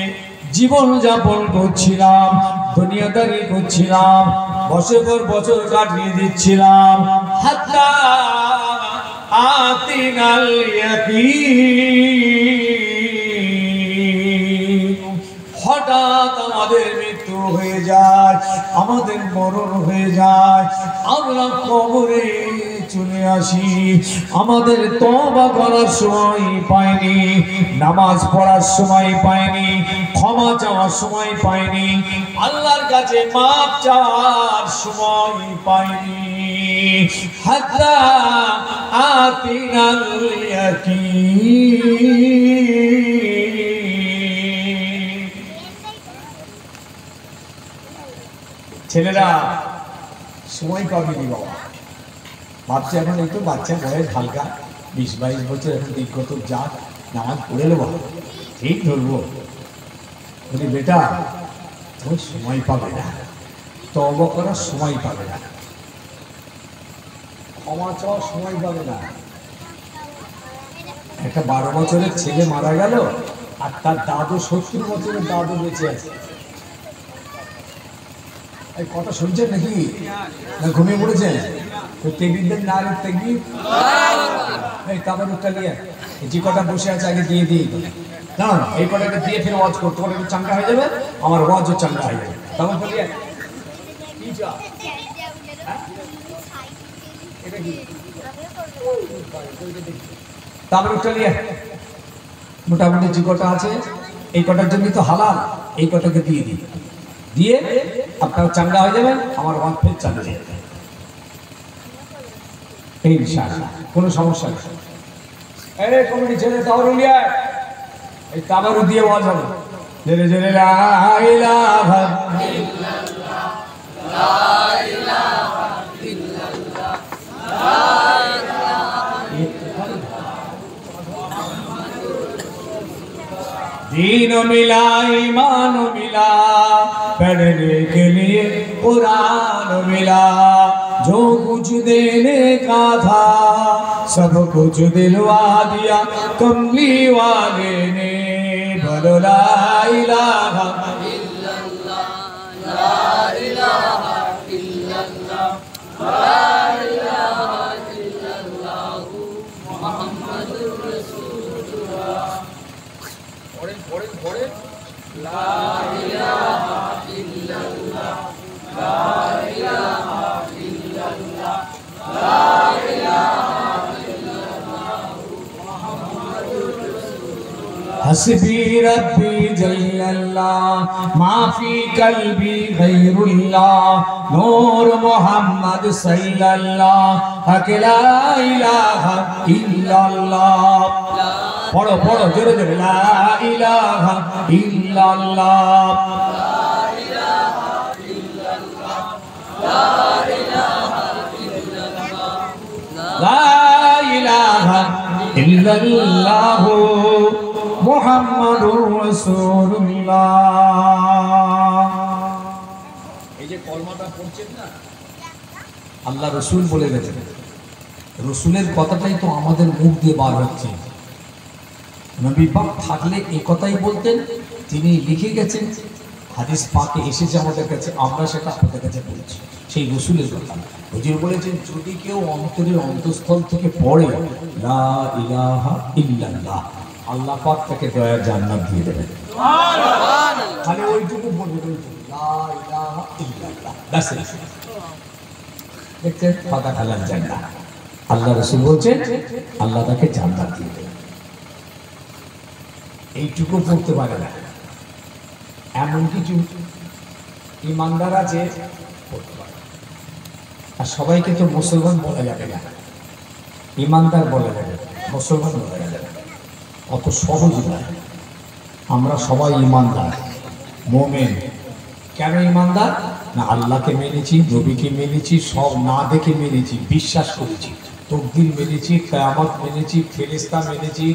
জীবন যাপন করছিলাম, দুনিয়াদারি করছিলাম, বছর পর বছর কাটিয়ে দিচ্ছিলাম। হাত্তা আতিনাল ইয়াকিন। হঠাৎ আমাদের মৃত্যু হয়ে যায়, আমাদের মরণ হয়ে যায়, আমরা কবরে চলে আসি। আমাদের তওবা করার সময় পাইনি, নামাজ পড়ার সময় পাইনি, ক্ষমা চাওয়ার সময় পাইনি, আল্লাহর কাছে মাপ চাওয়ার সময় পাইনি। হাত্তা আতিনাল ইয়াকিন। ছেলেরা সময় পাবেনি বাবা। বাচ্চা এখন একটু বাচ্চা বয়স হালকা 20-22 বছর, এখন দিগ্গত যাক নামাজ পড়ে নেবো, ঠিক ধরবো। বলি বেটা তুমি সময় পাবে না, তওবা করার সময় পাবে না, ক্ষমা চাওয়ার সময় পাবে না। একটা 12 বছরের ছেলে মারা গেল আর তার দাদু 70 বছরের দাদু বেঁচে আছে। এই কথা শুনছেন নাকি না ঘুমিয়ে পড়েছেন? তো তেগবীরদের না তেগবীর এই তারপর উঠটা নিয়ে যে কটা বসে আছে আগে দিয়ে দিই না, এই কটাকে দিয়ে ফের ওয়াজ করতে পারে, চাঙ্গা হয়ে যাবে, আমার ওয়াজও চাঙ্গা হয়ে যাবে। তারপর বলিয়ে কি যা এটা কি তারপর উঠটা নিয়ে মোটামুটি যে কটা আছে এই কটার জন্য তো হালাল, এই কটাকে দিয়ে দিই, দিয়ে আপনার চাঙ্গা হয়ে যাবেন, আমার ওয়াজ ফের চাঙ্গা হয়ে যাবে ইনশাআল্লাহ, কোনো সমস্যা নেই। এই কমিটি ছেড়ে তাওরুলিয়া এই তাবারু দিয়ে ওয়াজ হবে। জেরে জেরে লা ইলাহা ইল্লাল্লাহ লা ইলাহা ইল্লাল্লাহ লা ইলাহা ইল্লাল্লাহ। दीन मिला ईमान मिला, पढ़ने के लिए कुरान मिला, जो कुछ देने का था सब कुछ दिलवा दिया कमली वाले ने। बोलो ला इलाहा इल्लल्लाह ला इलाहा इल्लल्लाह ला इलाहा इल्लल्लाह मुहम्मदुर रसूलुल्लाह। पढ़ें ला इलाहा इल्लल्लाह ला इलाहा इल्लल्लाह ला इलाहा इल्लल्लाह मुहम्मदुर रसूलुल्लाह। हस्बी रब्बी जल्लल्लाह मा फी कल्बी गैरुल्लाह, नूर मुहम्मद सल्लल्लाह हक ला इलाहा इल्लल्लाह। पढ़ो पढ़ो जोरे जोरे ला इलाहा इल्लल्लाह ला इलाहा इल्लल्लाह ला इलाहा इल्लल्लाह ला इलाहा इल्लल्लाह मुहम्मदुर রাসূলুল্লাহ। এই যে কলমাটা পড়ছেন না, আল্লাহ রসুল বলে গেছেন, রসুলের কথাটাই তো আমাদের মুখ দিয়ে বার হচ্ছে। নবী পাক থাকলে এই কথাই বলতেন, তিনি লিখে গেছেন, হাদিস পাকে এসেছে আমাদের কাছে, আমরা সেটা আপনাদের কাছে বলছি, সেই রসুলের কথা। হুজুর বলেছেন যদি কেউ অন্তরের অন্তঃস্থল থেকে পড়ে লা ইলাহা ইল্লাল্লাহ, আল্লাহ পাক তাকে দয়ার জান্নাত দিয়ে দেবেন। সুবহানাল্লাহ। খালি ওইটুকু বলবেন লা ইলাহা ইল্লাল্লাহ, ব্যাস। দেখছেন ফাঁকা খালার জান্নাত, আল্লাহ রসুল বলছেন আল্লাহ তাকে জান্নাত দিয়ে দেবেন। এইটুকু পড়তে পারে না, এমন কিছু ইমানদার আছে পড়তে পারে। আর সবাইকে তো মুসলমান বলা যাবে না, ইমানদার বলা যাবে, মুসলমান বলা যাবে না, অত সহজ নয়। আমরা সবাই ইমানদার মোমেন। কেন ইমানদার? না আল্লাহকে মেনেছি, নবীকে মেনেছি, সব না দেখে মেনেছি, বিশ্বাস করেছি, তকদির মেনেছি, কিয়ামত মেনেছি, ফেরেশতা মেনেছি,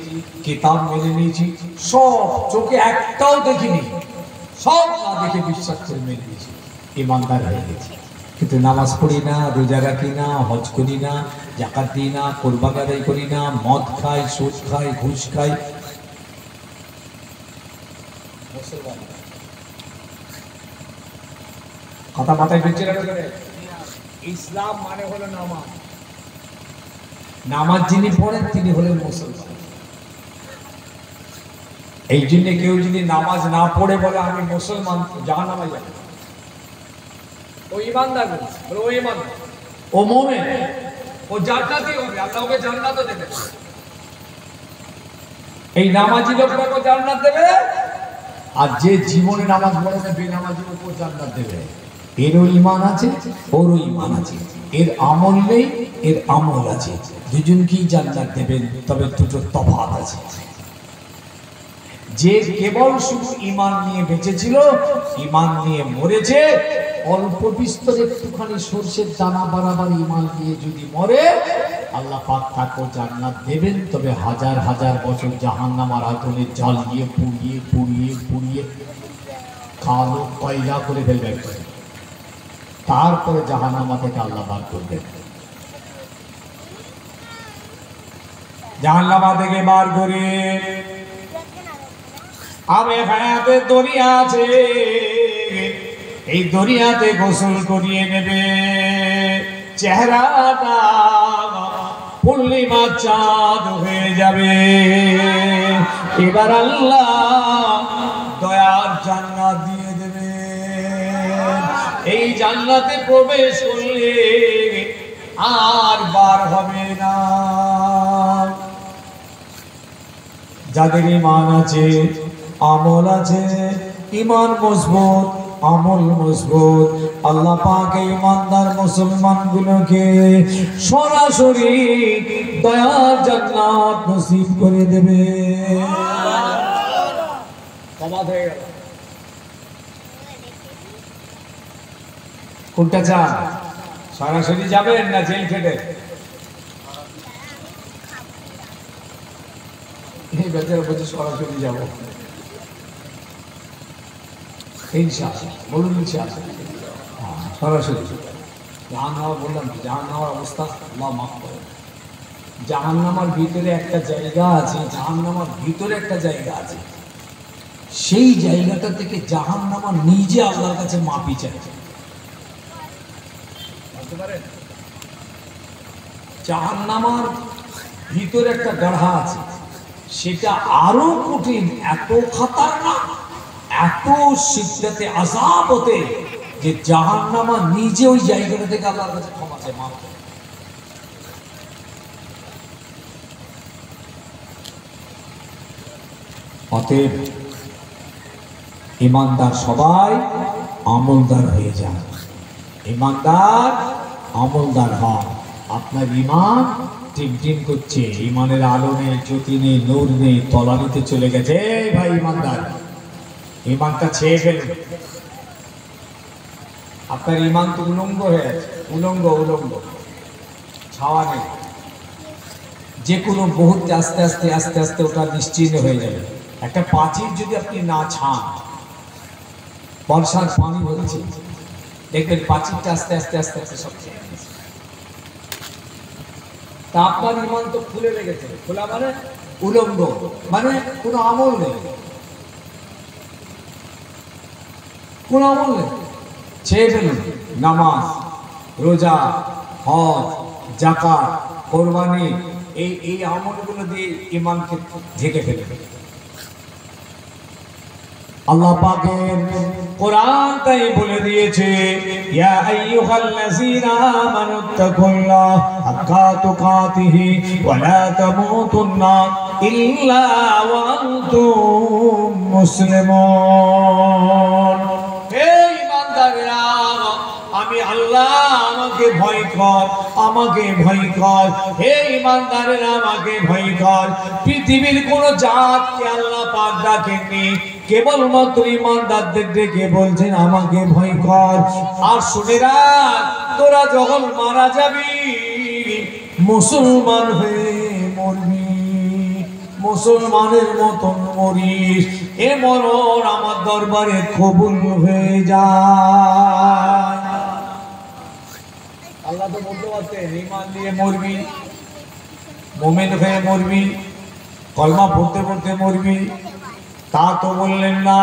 কিতাব মেনে নিয়েছি, সব চোখে একটাও দেখিনি, সব না দেখে বিশ্বাস করে মেনে নিয়েছি, ইমানদার হয়ে গেছি। কিন্তু নামাজ পড়ি না, রোজা রাখি না, হজ করি না, যাকাত দিই না, কোরবানি আদায় করি না, মদ খাই, সুদ খাই, ঘুষ খাই, কথা মাথায় ঢুকছে না। ইসলাম মানে হলো নামাজ, নামাজ যিনি পড়েন তিনি হলেন মুসলমান। এই জন্য কেউ যদি নামাজ না পড়ে বলে আমি মুসলমান, জাহান্নামে যাবে, ও ঈমানদার বলে, ও ঈমানদার, ও মুমিন, ও জান্নাতি হবে, আল্লাহ ওকে জান্নাতও দেবে। এই নামাজি লোকটাকে জান্নাত দেবে, আর যে জীবনে নামাজ পড়ে না বেনামাজির উপর জান্নাত দেবে। এরও ঈমান আছে, ওরও ঈমান আছে, এর আমল নেই, এর আমল আছে, দুজনকেই জান্নাত দেবেন, তবে দুটো তফাৎ আছে। যে কেবল শুধু ঈমান নিয়ে বেঁচেছিল, ঈমান নিয়ে মরেছে, অল্প বিস্তর একটুখানি সরষের দানা বরাবর ঈমান নিয়ে যদি মরে, আল্লাহ পাক তাকে জান্নাত দেবেন, তবে হাজার হাজার বছর জাহান্নামের আগুনে জ্বালিয়ে পুড়িয়ে পুড়িয়ে পুড়িয়ে কালো কয়লা করে ফেলবে, তারপরে জাহান্নাম থেকে আল্লাহ বার করবেন। জাহান্নাম থেকে বার করে আমি হায়াতের দরিয়া আছে, এই দরিয়াতে গোসল করিয়ে নেবে, চেহারাটা পূর্ণিমা চাঁদ হয়ে যাবে। এবার আল্লাহ দয়ার জান্নাত দিয়ে দেবে। এই জান্নাতে প্রবেশ করলে আর বার হবে না। যাদের ঈমান আছে, আমল আছে, ঈমান মজবুত, আমল মজবুত, আল্লাহ পাক ঈমানদার মুসলমানগুলোকে সরাসরি দয়ার জান্নাত নসিব করে দেবে। কোনটা চান? সরাসরি যাবেন না জেল খেটে? এই বেচারা বলছে সরাসরি যাবো। ইনশাআল্লাহ বলুন ইনশাআল্লাহ সরাসরি। জাহান্নাম বললাম, জাহান্নামের অবস্থা আল্লাহ মাফ করে। জাহান্নামের ভিতরে একটা জায়গা আছে, জাহান্নামের ভিতরে একটা জায়গা আছে, সেই জায়গাটা থেকে জাহান্নাম নিজে আল্লাহর কাছে মাপি চাইছে। জাহান্নামের ভিতরে একটা গাঢ়া আছে, সেটা আরো কঠিন, এত খতরনাক, এত সিদ্ধাতে আযাব হতে যে জাহান্নামা নিজে ওই জায়গাটা থেকে আল্লাহর কাছে ক্ষমা চায়, মাফ করে। অতএব ঈমানদার সবাই আমলদার হয়ে যান। ঈমানদার আমলদার হন। আপনার ঈমান টিমটিম করছে, ঈমানের আলো নেই, জ্যোতি নেই, নূর নেই, তলানিতে চলে গেছে। ভাই ঈমানদার, ঈমানটা ছেয়ে ফেলুন। আপনার ঈমান তো উলঙ্গ হয়ে আছে, উলঙ্গ উলঙ্গ, ছাওয়া নেই। যে কোনো মুহূর্তে আস্তে আস্তে আস্তে আস্তে ওটা নিশ্চিহ্ন হয়ে যাবে। একটা প্রাচীর যদি আপনি না ছান, বর্ষার পানি হচ্ছে, দেখবেন প্রাচীরটা আস্তে আস্তে আস্তে আস্তে সব ছেয়ে গেছে। তা আপনার ঈমান তো খুলে লেগেছে। খোলা মানে উলঙ্গ, মানে কোনো আমল নেই, কোনো আমল নেই। ছেয়ে ফেলুন নামাজ, রোজা, হজ, যাকাত, কোরবানি, এই আমলগুলো দিয়ে ঈমানকে ঢেকে ফেলে। আল্লাহ পাকের কোরআন তাই বলে দিয়েছে, ইয়া আইয়ুহাল্লাযীনা আমানুত্তাকুল্লাহ হাক্কা তুকাতিহি ওয়া লা তামুতুন্না ইল্লা ওয়া আনতুম মুসলিমুন। হে ঈমানদাররা, আমি আল্লাহ, আমাকে ভয় কর, আমাকে ভয় কর। হে ঈমানদাররা, আমাকে ভয় কর। পৃথিবীর কোন জাতকে আল্লাহ পাক ডাকেননি, কেবলমাত্র ঈমানদারদের ডেকে বলছেন আমাকে ভয় কর। আর শুনে রাখ, তোরা যখন মারা যাবি মুসলমান হয়ে মরবি, মুসলমানের মতন মরিস। এ মরণ আমার দরবারে কবুল হয়ে যায়। আল্লাহ তো বলতে পারতেন ঈমান দিয়ে মরবি, মুমিন হয়ে মরবি, কলমা পড়তে পড়তে মরবি, তা তো বললেন না।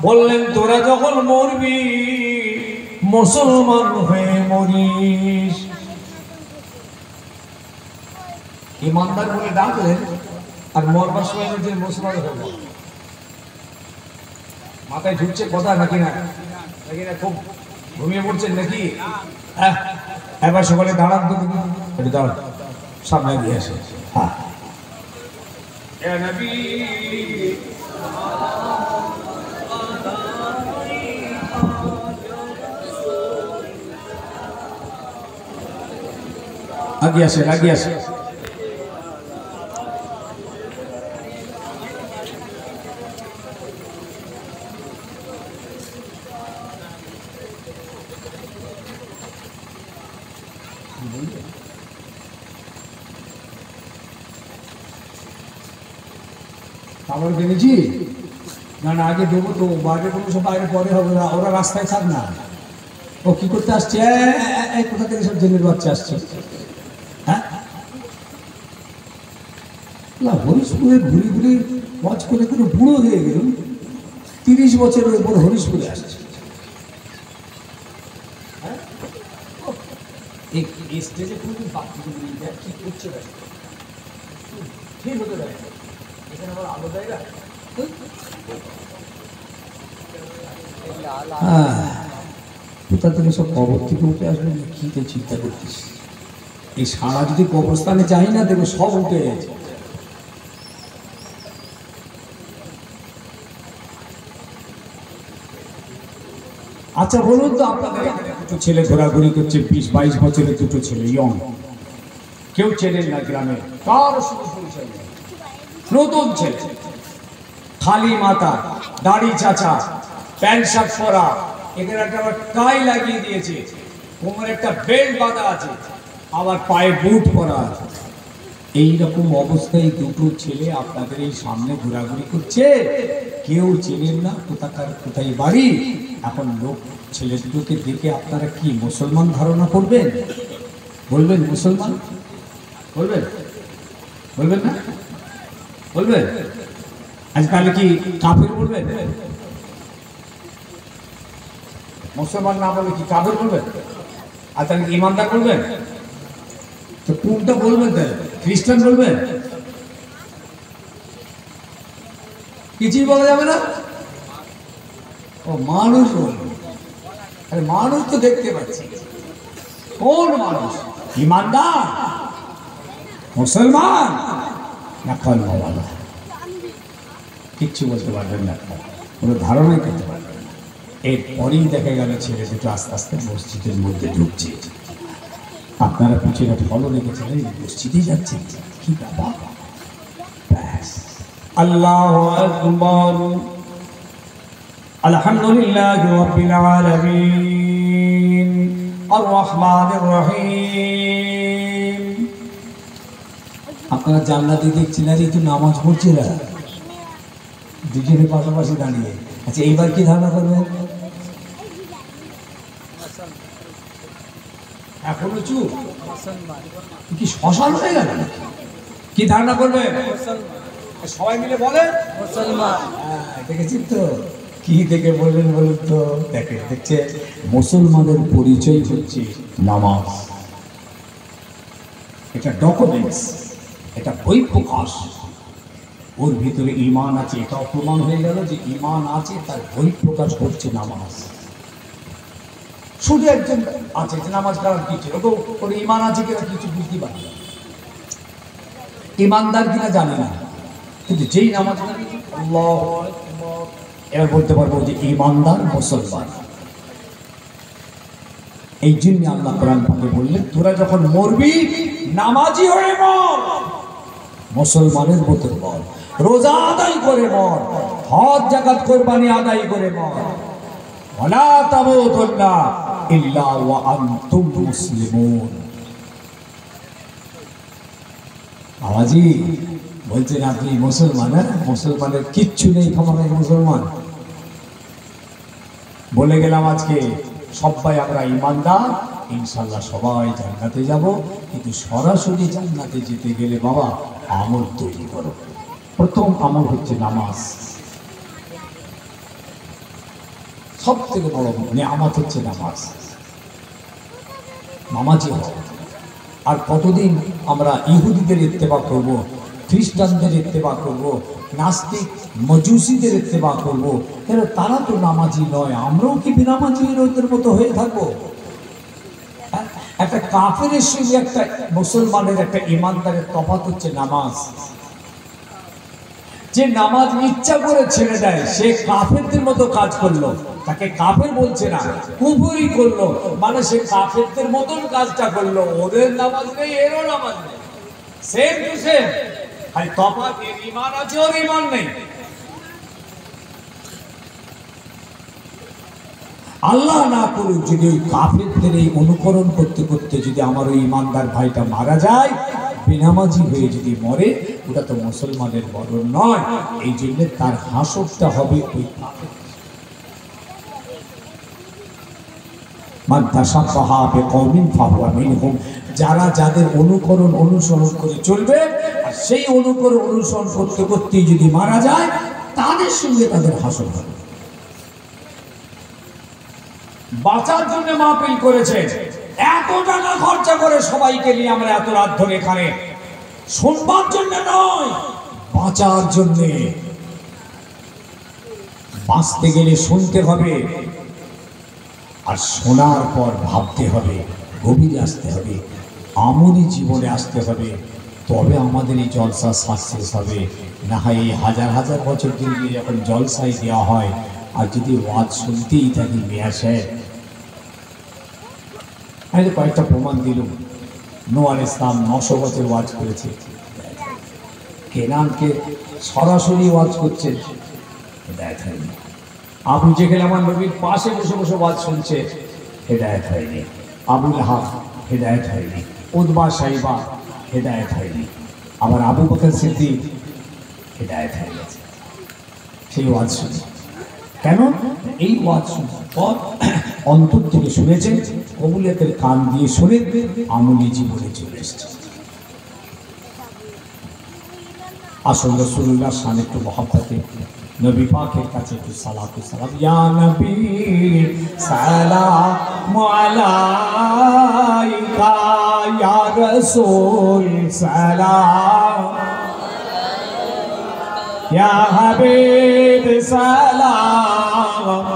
বললেন তোরা যখন মরবি মুসলমান হয়ে মরিস। ঈমানদার বলে ডাকলেন, আর মরবার সময় যে মুসলমান হলো। মাথায় ঢুকছে কথা নাকি না? নাকি না খুব ঘুমিয়ে পড়ছেন নাকি? হ্যাঁ, এবার সকালে দাঁড়ান তো, একটু দাঁড়ান, সামনে দিয়ে আসে। হ্যাঁ, আগে আসেন, আগে আসেন। খাবার কিনেছি, না না আগে দেবো তো, বাইরে কোনো সব বাইরে পরে হবে না, ওরা রাস্তায় থাক না। ও কি করতে আসছে? কোথা থেকে সব জেলের বাচ্চা আসছে? হ্যাঁ না, হরিশপুরে ঘুরি ঘুরি ওয়াচ করে কোনো বুড়ো হয়ে গেল, 30 বছরের উপর হরিশপুরে আসছে। এই স্টেজে খুবই কি করছে ঠিক হতে দেয়, এখানে আবার আলো দেয় না। কোথা থেকে সব কবর থেকে উঠে আসবে, কি তো চিন্তা করছিস? এই সারা যদি কবরস্থানে যাই না, দেখো সব উঠে গেছে। আচ্ছা বলুন তো, আপনাদের দুটো ছেলে ঘোরাঘুরি করছে, 20-22 বছরের দুটো ছেলে, ইয়ং, কেউ চেনেন না গ্রামে, কার শুধু পরিচয় নেই, নতুন ছেলে, খালি মাথা, দাড়ি চাচা, প্যান্ট শার্ট পরা, এখানে একটা আবার টাই লাগিয়ে দিয়েছে, কোমরে একটা বেল্ট বাঁধা আছে, আবার পায়ে বুট পরা আছে। এইরকম অবস্থায় দুটো ছেলে আপনাদের এই সামনে ঘোরাঘুরি করছে, কেউ চেনেন না কোথাকার কোথায় বাড়ি। এখন লোক ছেলে দুটোকে দেখে আপনারা কি মুসলমান ধারণা করবেন? বলবেন মুসলমান? বলবেন? বলবেন না? বলবেন? আজ তাহলে কি কাফের বলবেন? মুসলমান না বলে কি কাফের বলবেন? আর তাহলে কি ইমানদার বলবেন? তো কোনটা বলবেন? তাহলে খ্রিস্টান বলবেন? কিছুই বলা যাবে না। ও মানুষ বলবে। আরে মানুষ তো দেখতে পাচ্ছি, কোন মানুষ? ইমানদার, মুসলমান না কলমাওয়ালা? কিচ্ছু বলতে পারবেন না, কোনো ধারণাই করতে পারবেন না। এরপরেই দেখা গেল ছেলে দুটো আস্তে আস্তে মসজিদের মধ্যে ঢুকছে। আপনারা পিছনে ফলো রেখেছেন, এই মসজিদেই যাচ্ছেন, কি বাবা! আল্লাহু আকবার, আলহামদুলিল্লাহি রাব্বিল আলামিন, আর রহমানির রহিম। আপনারা জান্নাতে দেখছেন, আর এই তো নামাজ পড়ছে না, দুজনের পাশাপাশি দাঁড়িয়ে। আচ্ছা এইবার কি ধারণা করবেন? এখনো চুপ, কি শ্মশান হয়ে গেল? কি ধারণা করবে? সবাই মিলে বলে মুসলমান। দেখেছেন তো, কি দেখে বললেন বলুন তো? দেখছে মুসলমানের পরিচয় হচ্ছে নামাজ। এটা ডকুমেন্টস, এটা বই প্রকাশ, ওর ভিতরে ঈমান আছে, এটাও প্রমাণ হয়ে গেল যে ঈমান আছে, তার বই প্রকাশ হচ্ছে নামাজ। শুধু একজন আছে যে নামাজ কারণ কিছু ওর ঈমান আছে কিনা কিছু বুঝতে পারি না, ঈমানদার কিনা জানি না, কিন্তু যেই নামাজ আল্লাহু আকবার, এবার বলতে পারবো যে ঈমানদার মুসলমান। এই জন্য আল্লাহ কোরআন পাকে বললেন, তোরা যখন মরবি নামাজি হয়ে মর, মুসলমানের মতো মর, রোজা আদায় করে মর, হজ যাকাত কুরবানি আদায় করে মর, ওয়ালা তামুতুন্না ইল্লা ওয়া আনতুম মুসলিমুন। আওয়াজি বলছেন আপনি মুসলমান? মুসলমানের কিচ্ছু নেই, ক্ষমতায় মুসলমান বলে গেলাম। আজকে সবাই আমরা ইমানদার, ইনশাল্লাহ সবাই জান্নাতে যাব, কিন্তু সরাসরি জান্নাতে যেতে গেলে বাবা আমল তৈরি করো। প্রথম আমল হচ্ছে নামাজ। সব থেকে বড় নিয়ামত হচ্ছে নামাজ, নামাজি হও। আর কতদিন আমরা ইহুদিদের ইত্তেবা করব, খ্রিস্টানদের ইত্তেবা করব, নাস্তিক মজুসিদের ইত্তেবা করব? কেন তারা তো নামাজি নয়, আমরাও কি বিনামাজি ওদের মতো হয়ে থাকবো? একটা কাফেরের সঙ্গে একটা মুসলমানের, একটা ইমানদারের তফাৎ হচ্ছে নামাজ। যে নামাজ ইচ্ছা করে ছেড়ে দেয় সে কাফেরদের মতো কাজ করলো, তাকে কাফের বলছে না, কুফরি করলো, মানে সে কাফেরদের মতন কাজটা করলো। ওদের নামাজ নেই, এরও নামাজ নেই, সেম টু সেম, খালি তফাৎ এর ঈমান আছে, ওর ঈমান নেই। আল্লাহ না করুক যদি ওই কাফেরদের এই অনুকরণ করতে করতে যদি আমার ওই ইমানদার ভাইটা মারা যায়, বেনামাজি হয়ে যদি মরে ওটা তো মুসলমানের মরণ নয়, এই জন্য তার হাসরটা হবে ওই কাফের। যারা যাদের অনুকরণ অনুসরণ করে চলবে আর সেই অনুকরণ অনুসরণ করতে করতে যদি মারা যায় তাদের সঙ্গে তাদের হাসর হবে। বাঁচার জন্য মাহফিল করেছে, এত টাকা খরচা করে সবাইকে নিয়ে আমরা এত রাত ধরে এখানে শুনবার জন্য নয়, বাঁচার জন্য। বাঁচতে গেলে শুনতে হবে, আর শোনার পর ভাবতে হবে, গভীরে আসতে হবে, আমলি জীবনে আসতে হবে, তবে আমাদের এই জলসা সাকসেস হবে। না হয় এই হাজার হাজার বছর ধরে যখন জলসায় দেওয়া হয় আর যদি ওয়াজ শুনতেই থাকি মেয়া সাহেব। আমি তো কয়েকটা প্রমাণ দিলুম। নূহ আলাইহিস সালাম 900 বছর ওয়াজ করেছে, কেনানকে সরাসরি ওয়াজ করছেন, হেদায়েত হয়নি। আবু জেহেল আমার নবীর পাশে বসে বসে ওয়াজ শুনছে, হেদায়েত হয়নি। আবু লাহাব হেদায়েত হয়নি, উতবা সাইবা হেদায়েত হয়নি, আবার আবু বকর সিদ্দিক হেদায়েত হয়ে গেছে সেই ওয়াজ শুনে। কেন? এই ওয়াজ শোনার পর অন্তর থেকে শুনেছেন, কবুলিয়াতের কান দিয়ে শুনে আমলি জীবনে চলে এসছে। আসল রাসূলুল্লাহ শানে একটু মহব্বতে নবী পাকের কাছে একটু সালাতু সালাম। ইয়া নবী সালামু আলাইকা, ইয়া রাসূল সালাম, ইয়া হাবিব সালাম